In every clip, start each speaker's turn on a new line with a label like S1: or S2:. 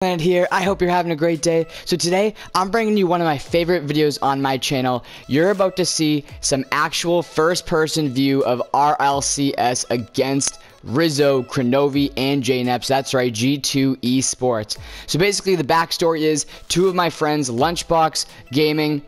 S1: Planet here. I hope you're having a great day. So today I'm bringing you one of my favorite videos on my channel. You're about to see some actual first-person view of RLCS against Rizzo, KRONOVI, and JKNAPS. That's right, G2 Esports. So basically the backstory is two of my friends, Lunchbox20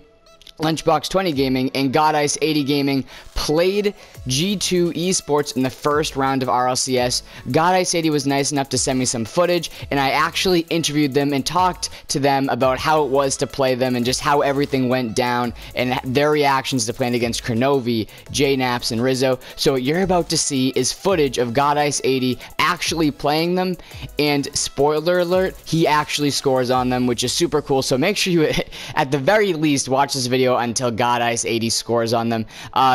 S1: Gaming and Gottice80 Gaming, played G2 Esports in the first round of RLCS. Gottice80 was nice enough to send me some footage, and I actually interviewed them and talked to them about how it was to play them and just how everything went down and their reactions to playing against KRONOVI, JKNAPS, and Rizzo. So what you're about to see is footage of Gottice80 actually playing them, and spoiler alert, he actually scores on them, which is super cool. So make sure you, at the very least, watch this video until Gottice80 scores on them.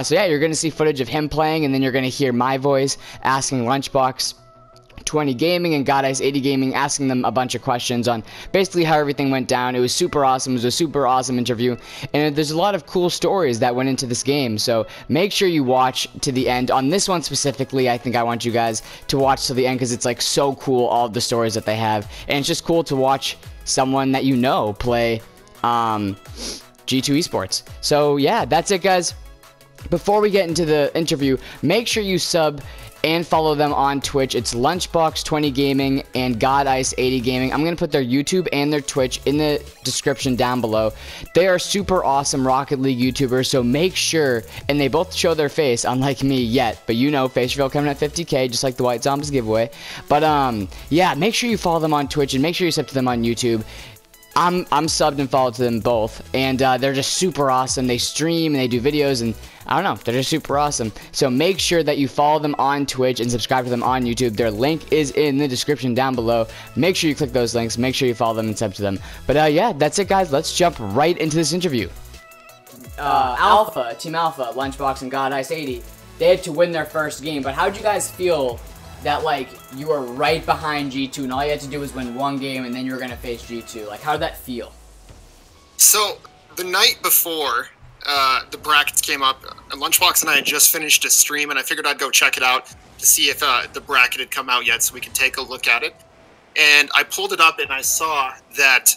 S1: So yeah, you're going to see footage of him playing, and then you're going to hear my voice asking Lunchbox20 Gaming and Gottice80 Gaming, asking them a bunch of questions on basically how everything went down. It was super awesome. It was a super awesome interview, and there's a lot of cool stories that went into this game. So make sure you watch to the end. On this one specifically, I think I want you guys to watch to the end because it's like so cool, all of the stories that they have, and it's just cool to watch someone that you know play G2 Esports. So yeah, that's it, guys. Before we get into the interview, make sure you sub and follow them on Twitch. It's Lunchbox20 Gaming and Gottice80 Gaming. I'm going to put their YouTube and their Twitch in the description down below. They are super awesome Rocket League YouTubers, so make sure, and they both show their face, unlike me yet, but you know, face reveal coming at 50K, just like the White Zombas Giveaway. But yeah, make sure you follow them on Twitch, and make sure you sub to them on YouTube. I'm subbed and followed to them both, and they're just super awesome. They stream and they do videos, and I don't know, they're just super awesome. So make sure that you follow them on Twitch and subscribe to them on YouTube. Their link is in the description down below. Make sure you click those links. Make sure you follow them and sub to them. But yeah, that's it, guys. Let's jump right into this interview. Team Alpha, Lunchbox and Gottice80, they had to win their first game. But how'd you guys feel that, like, you were right behind G2 and all you had to do was win one game and then you were going to face G2? Like, how did that feel?
S2: So, the night before the brackets came up, Lunchbox and I had just finished a stream, and I figured I'd go check it out to see if the bracket had come out yet so we could take a look at it. And I pulled it up and I saw that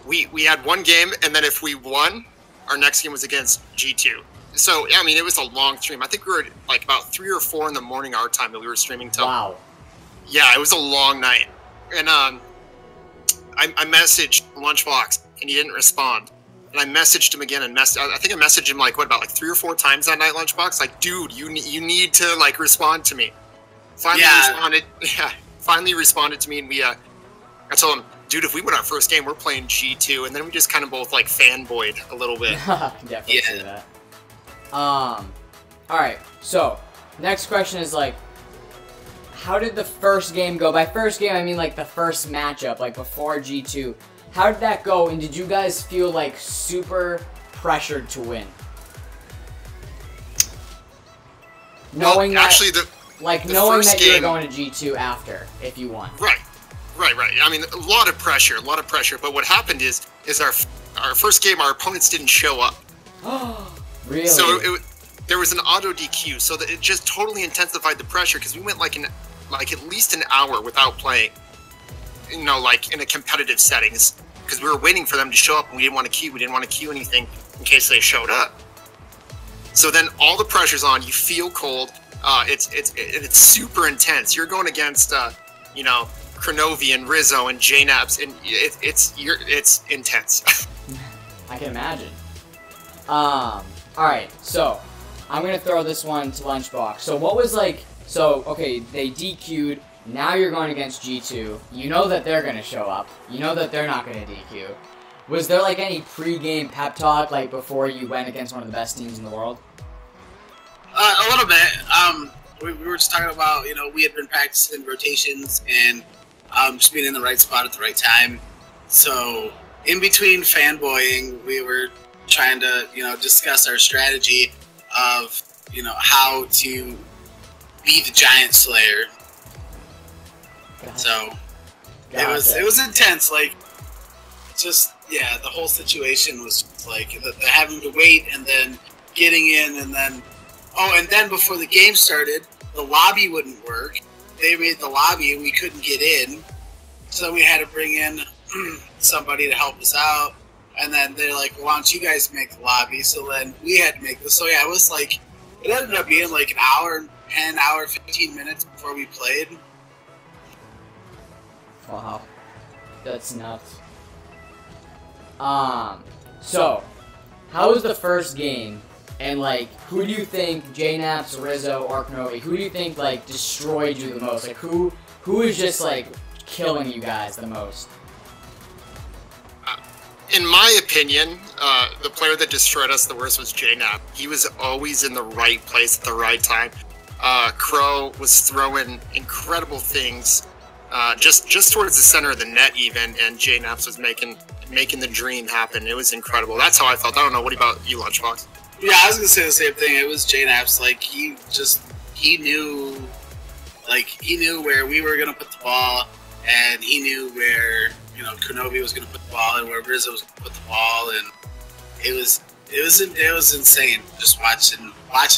S2: we had one game, and then if we won, our next game was against G2. So, I mean, it was a long stream. I think we were like about 3 or 4 in the morning our time that we were streaming till. Wow. Yeah, it was a long night. And I messaged Lunchbox, and he didn't respond. And I messaged him again, and I think I messaged him like, what, about like 3 or 4 times that night, Lunchbox? Like, dude, you need to like respond to me. Finally responded. Yeah, finally responded to me, and I told him, dude, if we win our first game, we're playing G2. And then we just kind of both like fanboyed a little bit.
S1: Definitely see that. Alright, so, next question is, like, how did the first game go? By first game, I mean, like, the first matchup, like, before G2. How did that go, and did you guys feel, like, super pressured to win? Knowing
S2: well, actually,
S1: knowing that you were going to G2 after, if you won.
S2: Right. I mean, a lot of pressure, but what happened is our first game, our opponents didn't show up.
S1: Really?
S2: So there was an auto DQ, so that it just totally intensified the pressure because we went like at least an hour without playing, you know, like in a competitive settings, because we were waiting for them to show up and we didn't want to queue. We didn't want to queue anything in case they showed up. So then all the pressure's on. You feel cold. It's super intense. You're going against you know, KRONOVI and Rizzo and JKNAPS, and it's intense.
S1: I can imagine. Alright, so, I'm gonna throw this one to Lunchbox. So what was like, okay, they DQ'd, now you're going against G2, you know that they're gonna show up, you know that they're not gonna DQ. Was there like any pre-game pep talk, like before you went against one of the best teams in the world?
S3: A little bit. We were just talking about, you know, we had been practicing rotations and just being in the right spot at the right time. So, in between fanboying, we were trying to, you know, discuss our strategy of, you know, how to be the Giant Slayer. So it was intense. Like, just the whole situation was like the having to wait and then getting in, and then before the game started, the lobby wouldn't work. They made the lobby and we couldn't get in. So we had to bring in somebody to help us out. And then they're like, why don't you guys make the lobby? So then we had to make this. So yeah, it was like, it ended up being like an hour, 15 minutes before we played.
S1: Wow. That's nuts. So, how was the first game? And like, who do you think, JKNAPS, Rizzo, or KRONOVI, who do you think like destroyed you the most? Like, who is just like killing you guys the most?
S2: In my opinion, the player that destroyed us the worst was JKNAPS. He was always in the right place at the right time. Crow was throwing incredible things, just towards the center of the net even, and JKNAPS was making the dream happen. It was incredible. That's how I felt. I don't know. What about you, Lunchbox?
S3: Yeah, I was gonna say the same thing. It was JKNAPS. Like he knew where we were gonna put the ball, and he knew where KRONOVI was gonna put the ball, and where Rizzo was gonna put the ball, and it was insane just watching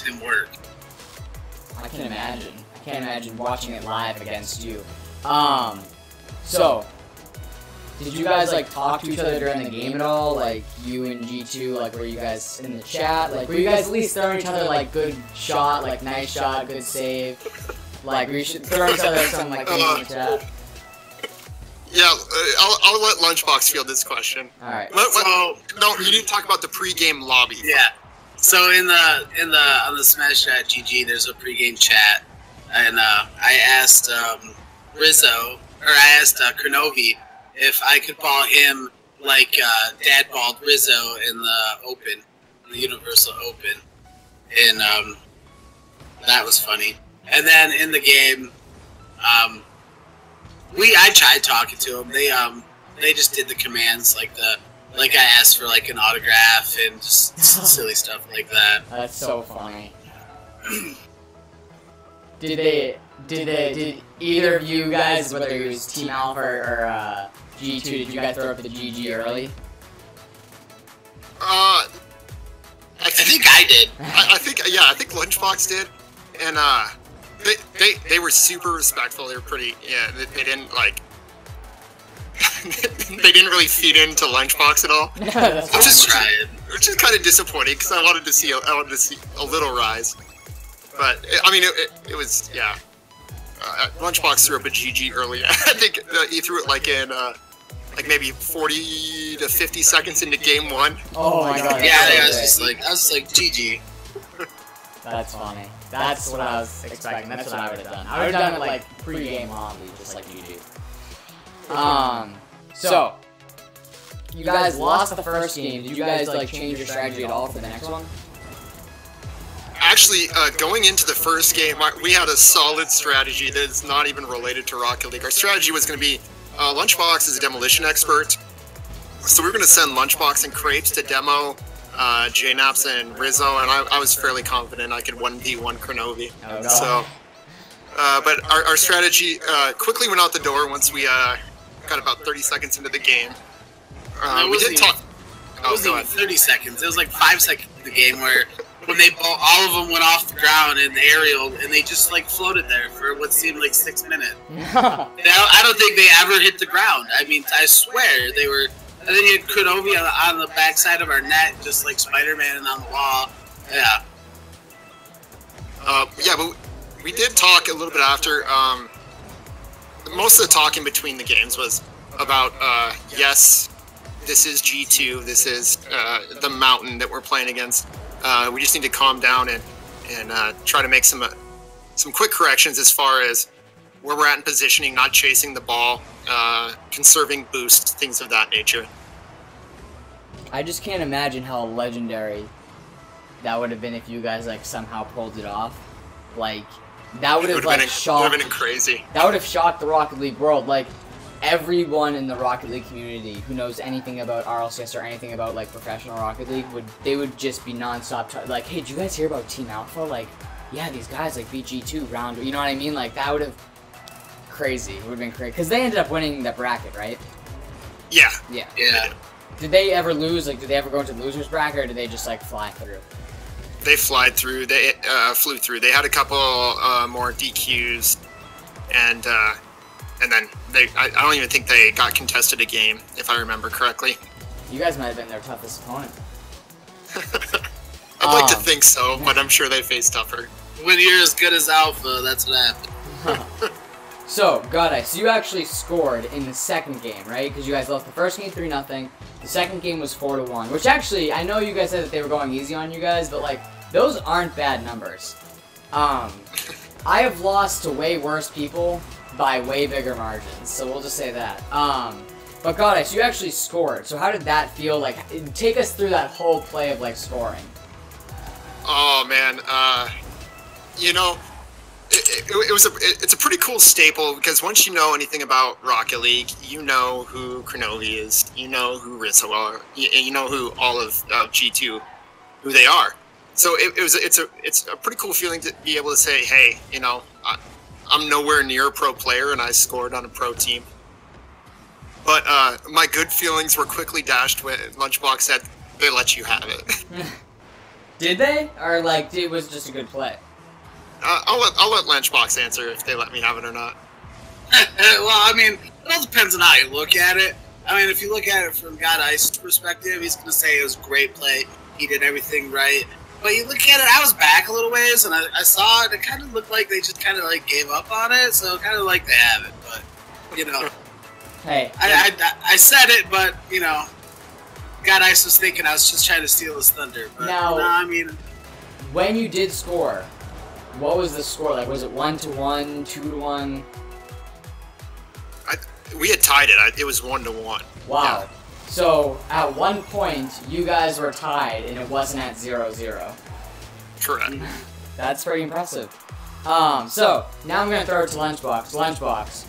S3: him work.
S1: I can imagine. I can't imagine watching it live against you. So, did you guys like talk to each other during the game at all? Like you and G2, like were you guys in the chat? Like were you guys at least throwing each other like good shot, like nice shot, good save? Like we should throw each other some like in the chat.
S2: Yeah, I'll let Lunchbox field this question.
S1: All right.
S2: No, you didn't talk about the pre-game lobby.
S3: Yeah. So on the Smash Chat GG, there's a pre-game chat, and I asked Rizzo, or I asked KRONOVI if I could ball him like Dad balled Rizzo in the Universal Open, and that was funny. And then in the game, I tried talking to them. They just did the commands like I asked for like an autograph and just silly stuff like that.
S1: That's so funny. Did either of you guys, whether it was Team Alpha or G2, did you guys throw up the GG early?
S2: I
S3: think I did.
S2: I think Lunchbox did, and they were super respectful. They were pretty. Yeah, they didn't like. They didn't really feed into Lunchbox at all.
S3: I'm just trying.
S2: Which is kind of disappointing because I wanted to see a little rise. But I mean, it was Lunchbox threw up a GG early. I think he threw it like in like maybe 40 to 50 seconds into game one.
S1: Oh my god!
S3: Yeah, I was like GG.
S1: That's funny. That's what I was expecting. That's what I would have done. I would have done it like pre-game lobby, just like you do. So you guys lost the first game. Did you guys like change your strategy at all for the next one?
S2: Actually, going into the first game, we had a solid strategy that is not even related to Rocket League. Our strategy was going to be Lunchbox is a demolition expert, so we were going to send Lunchbox and Crepes to demo JKNAPS and Rizzo, and I was fairly confident I could 1v1 KRONOVI.
S1: Oh, no.
S2: So, but our strategy quickly went out the door once we got about 30 seconds into the game. We did talk.
S3: It wasn't even 30 seconds. It was like 5 seconds in the game where when all of them went off the ground in the aerial, and they just like floated there for what seemed like 6 minutes. I don't think they ever hit the ground. I mean, I swear they were. And then you had KRONOVI on the backside of our net, just like Spider-Man on the wall. Yeah.
S2: Yeah, but we did talk a little bit after. Most of the talking between the games was about, yes, this is G2, this is the mountain that we're playing against. We just need to calm down and try to make some quick corrections as far as where we're at in positioning, not chasing the ball, conserving boost, things of that nature.
S1: I just can't imagine how legendary that would have been if you guys like somehow pulled it off. Like that would have like shocked.
S2: Would have been crazy.
S1: That would have shocked the Rocket League world. Like everyone in the Rocket League community who knows anything about RLCS or anything about like professional Rocket League would just be nonstop like, hey, did you guys hear about Team Alpha? Like, yeah, these guys like beat G2 round. You know what I mean? Like that would have crazy. It would have been crazy because they ended up winning that bracket, right?
S2: Yeah.
S1: Yeah.
S3: Yeah.
S1: Did they ever lose? Like, did they ever go into the losers bracket, or did they just like fly through?
S2: They flew through. They had a couple more DQs, and and then I don't even think they got contested a game, if I remember correctly.
S1: You guys might have been their toughest opponent.
S2: I'd like to think so, but I'm sure they face tougher.
S3: When you're as good as Alpha, that's what happened.
S1: So, Gottice, you actually scored in the second game, right? Because you guys lost the first game 3-0. The second game was 4-1, which actually, I know you guys said that they were going easy on you guys, but, like, those aren't bad numbers. I have lost to way worse people by way bigger margins, so we'll just say that. But Gottice, you actually scored, so how did that feel? Like, take us through that whole play of, like, scoring.
S2: Oh, man, you know, it's a pretty cool staple, because once you know anything about Rocket League, you know who KRONOVI is, you know who Rizzo are, you know who all of G2, who they are. So it's a pretty cool feeling to be able to say, hey, you know, I'm nowhere near a pro player, and I scored on a pro team. But my good feelings were quickly dashed when Lunchbox said they let you have it.
S1: Did they? Or, like, it was just a good play?
S2: I'll let Lunchbox answer if they let me have it or not.
S3: Well, I mean, it all depends on how you look at it. I mean, if you look at it from Gottice's perspective, he's going to say it was a great play. He did everything right. But you look at it, I was back a little ways, and I saw it. It kind of looked like they just kind of, like, gave up on it. So kind of like they have it. But, you know.
S1: Hey.
S3: I said it, but, you know, Gottice was thinking I was just trying to steal his thunder. But,
S1: now,
S3: no, I mean,
S1: when you did score, what was the score? Like, was it 1-1, 2-1?
S2: We had tied it. It was 1-1.
S1: Wow.
S2: Yeah.
S1: So, at one point, you guys were tied, and it wasn't at 0-0.
S2: Correct.
S1: That's pretty impressive. So, now I'm going to throw it to Lunchbox. Lunchbox,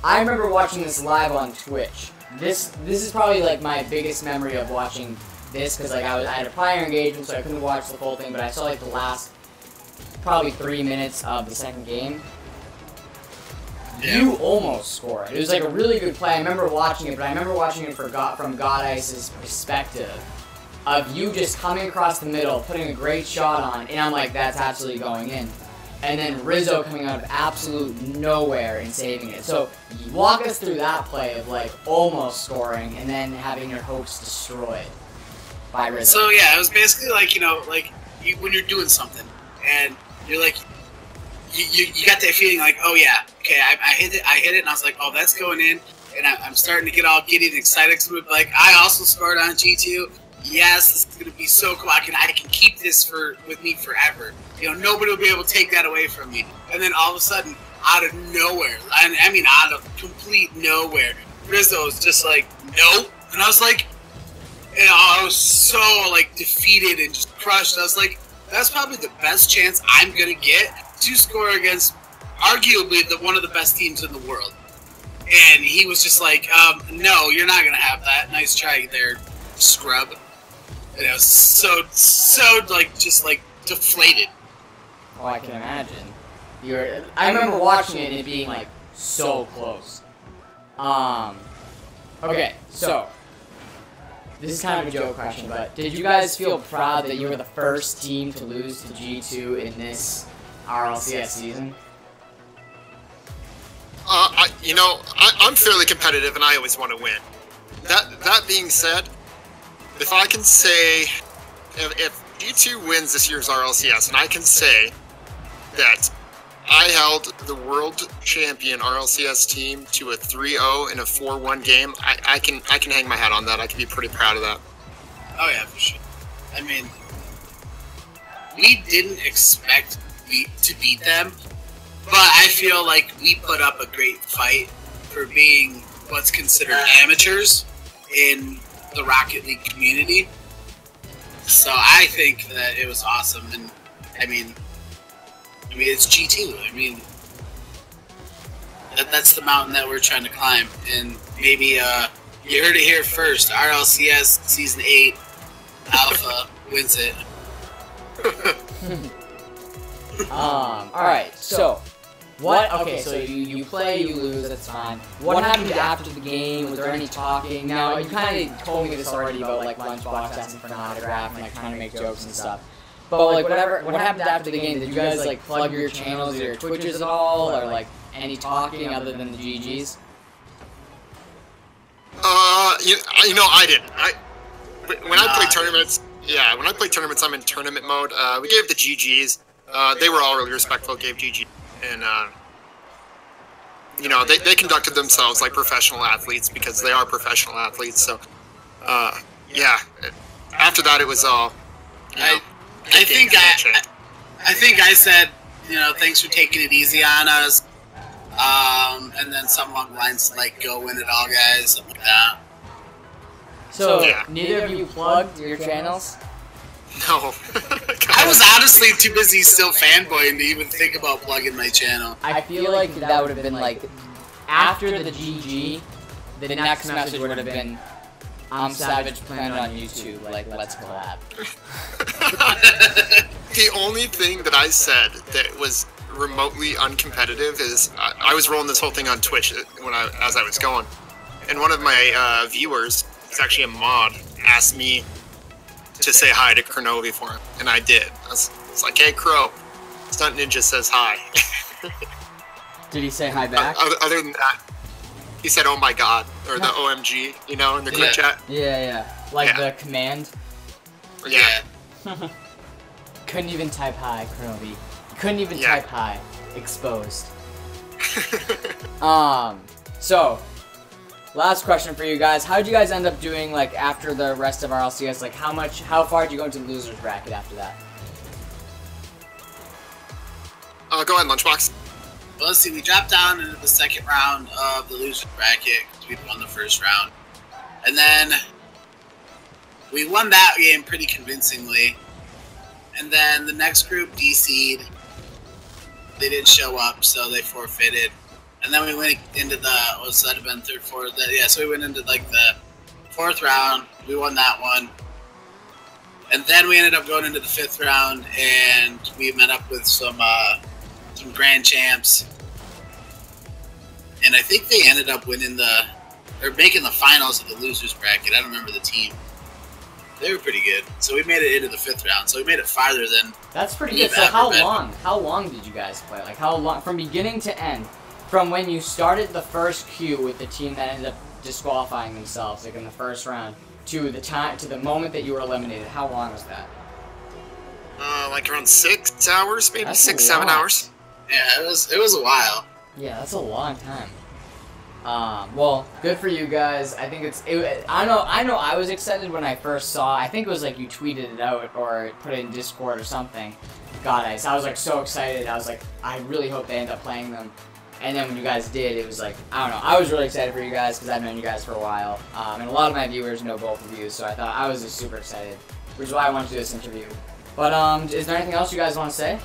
S1: I remember watching this live on Twitch. This is probably, like, my biggest memory of watching this, because, like, I had a prior engagement, so I couldn't watch the full thing, but I saw, like, the last probably 3 minutes of the second game.
S2: Yeah.
S1: You almost scored. It was like a really good play. I remember watching it, but I remember watching it from Gottice's perspective of you just coming across the middle, putting a great shot on, and I'm like, that's absolutely going in. And then Rizzo coming out of absolute nowhere and saving it. So walk us through that play of, like, almost scoring and then having your hopes destroyed by Rizzo.
S3: so yeah, it was basically like, you know, like when you're doing something and you're like, you got that feeling like, oh yeah, okay, I hit it, and I was like, oh, that's going in, and I'm starting to get all giddy and excited. So like, I also scored on G2. Yes, this is gonna be so cool. I can keep this with me forever. You know, nobody will be able to take that away from me. And then all of a sudden, out of nowhere, I mean, out of complete nowhere, Rizzo was just like, nope, and I was like, and I was so like defeated and just crushed. I was like, that's probably the best chance I'm gonna get to score against arguably one of the best teams in the world. And he was just like, no, you're not gonna have that. Nice try there, scrub. And I was so like just like deflated.
S1: Oh, I can imagine. I remember watching it and it being, like, so close. Okay, so this is kind of a joke question, but did you guys feel proud that you were the first team to lose to G2 in this RLCS season?
S2: You know, I'm fairly competitive, and I always want to win. That being said, if I can say, if G2 wins this year's RLCS, and I can say that I held the world champion RLCS team to a 3-0 in a 4-1 game, I can hang my hat on that. I can be pretty proud of that.
S3: Oh yeah, for sure. I mean, we didn't expect to beat them, but I feel like we put up a great fight for being what's considered amateurs in the Rocket League community. So I think that it was awesome, and I mean it's G2. I mean, that's the mountain that we're trying to climb, and maybe you heard it here first. RLCS Season 8 Alpha wins it.
S1: Alright, so what? Okay, so you play, you lose, that's fine. What happened after the game? Was there any talking? Now, you kind of told me this already about, like, Lunchbox asking for an autograph and, like, trying to make jokes and stuff. But, like, what happened after the game? Did you guys, like, plug your channels or your Twitches at all? Or, like, any talking other than the GGs?
S2: You know, I didn't. When I play tournaments, yeah, when I play tournaments, I'm in tournament mode. We gave the GGs. They were all really respectful, gave GG, and you know, they conducted themselves like professional athletes because they are professional athletes. So, yeah. After that, it was all.
S3: I think I said, you know, thanks for taking it easy on us. And then some along the lines like, go win it all, guys, something like that.
S1: So,
S2: Yeah.
S1: neither of you plugged your channels?
S2: No.
S3: I was honestly too busy still fanboying to even think about plugging my channel.
S1: I feel like that would have been like, after the GG, the next message would have been, I'm Savage Planet on YouTube, like, let's collab.
S2: The only thing that I said that was remotely uncompetitive is I was rolling this whole thing on Twitch as I was going, and one of my viewers, it's actually a mod, asked me to say hi to KRONOVI for him, and I did. It's like, hey, Crow, Stunt Ninja says hi.
S1: Did he say hi back?
S2: Other than that, he said, oh my god, or the OMG, you know, in the group chat.
S1: Yeah. Like the command?
S2: Yeah.
S1: Couldn't even type hi, KRONOVI. Couldn't even type hi. Exposed. So, last question for you guys. How did you guys end up doing, like, after the rest of RLCS? Like, how far did you go into the loser's bracket after that?
S2: Go ahead, Lunchbox.
S3: Well, let's see, we dropped down into the second round of the loser bracket because we won the first round. And then we won that game pretty convincingly. And then the next group DC'd. They didn't show up, so they forfeited. And then we went into the, what's that have been, third, fourth? Yeah, so we went into like the fourth round. We won that one. And then we ended up going into the fifth round, and we met up with some grand champs. And I think they ended up winning or making the finals of the losers bracket. I don't remember the team. They were pretty good. So we made it into the fifth round. So we made it farther than...
S1: That's pretty good. So how long did you guys play? Like, how long, from beginning to end, from when you started the first queue with the team that ended up disqualifying themselves, like in the first round, to the moment that you were eliminated, how long was that?
S2: Like around 6 hours, maybe.
S1: That's
S2: 6, 7 hours.
S3: Yeah, it was a while.
S1: Yeah, that's a long time. Well, good for you guys. I think I know I was excited when I first saw, I think it was like you tweeted it out or put it in Discord or something. Gottice. I was like so excited. I was like, I really hope they end up playing them. And then when you guys did, it was like, I don't know. I was really excited for you guys because I've known you guys for a while. And a lot of my viewers know both of you, so I thought I was just super excited, which is why I wanted to do this interview. But is there anything else you guys want to say?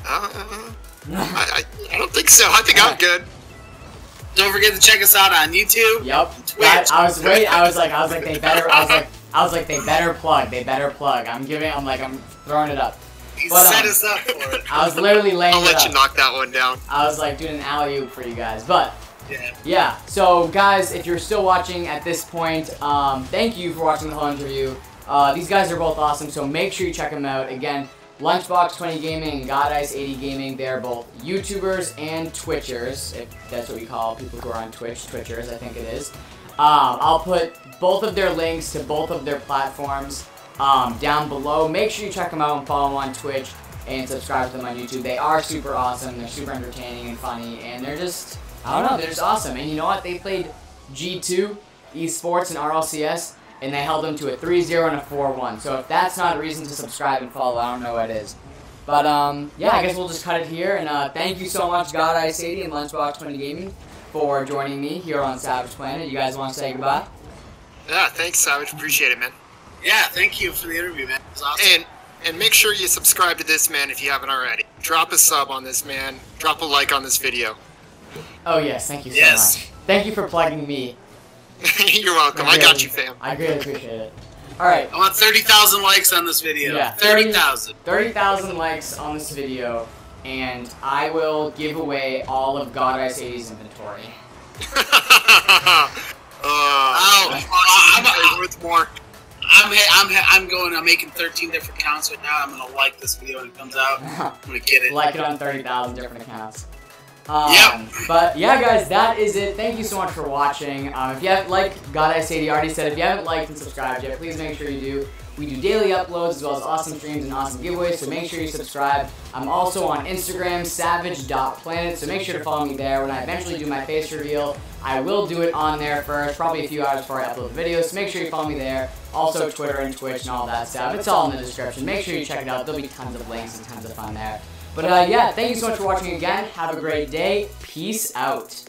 S2: I don't think so. I think I'm good.
S3: Don't forget to check us out on YouTube.
S1: Yep.
S3: Twitch.
S1: I was like they better plug. They better plug. I'm throwing it up.
S3: He set us up for it.
S1: I was literally laying it up.
S2: I'll let you knock that one down.
S1: I was like doing an alley-oop for you guys, but
S3: yeah.
S1: So guys, if you're still watching at this point, thank you for watching the whole interview. These guys are both awesome, so make sure you check them out. Again, Lunchbox20 Gaming and Gottice80 Gaming, they're both YouTubers and Twitchers, if that's what we call people who are on Twitch, Twitchers, I think it is. I'll put both of their links to both of their platforms down below. Make sure you check them out and follow them on Twitch and subscribe to them on YouTube. They are super awesome, they're super entertaining and funny, and they're just, I don't know, they're just awesome. And you know what? They played G2 Esports and RLCS, and they held them to a 3-0 and a 4-1. So if that's not a reason to subscribe and follow, I don't know what is. But yeah, I guess we'll just cut it here. And thank you so much, Gottice80 and Lunchbox20 Gaming, for joining me here on Savage Planet. You guys want to say goodbye?
S2: Yeah, thanks, Savage. Appreciate it, man.
S3: Yeah, thank you for the interview, man. It was awesome.
S2: And make sure you subscribe to this man if you haven't already. Drop a sub on this man. Drop a like on this video.
S1: Oh yes, thank you so much. Thank you for plugging me.
S2: You're welcome. I got you, fam.
S1: I really appreciate it. Alright.
S3: I want 30,000 likes on this video.
S1: Yeah,
S3: 30,000.
S1: 30,000 likes on this video, and I will give away all of Gottice80's inventory.
S3: I'm
S2: worth more.
S3: I'm making 13 different accounts right now. I'm gonna like this video when it comes out. I'm gonna get it.
S1: Like it on 30,000 different accounts. But yeah, guys, that is it. Thank you so much for watching. If you haven't, like Gottice80 already said, if you haven't liked and subscribed yet, please make sure you do. We do daily uploads as well as awesome streams and awesome giveaways, so make sure you subscribe. I'm also on Instagram, savage.planet, so make sure to follow me there. When I eventually do my face reveal, I will do it on there first, probably a few hours before I upload the video, so make sure you follow me there. Also Twitter and Twitch and all that stuff. It's all in the description. Make sure you check it out. There'll be tons of links and tons of fun there. But yeah, thank you so much for watching again. Have a great day. Peace out.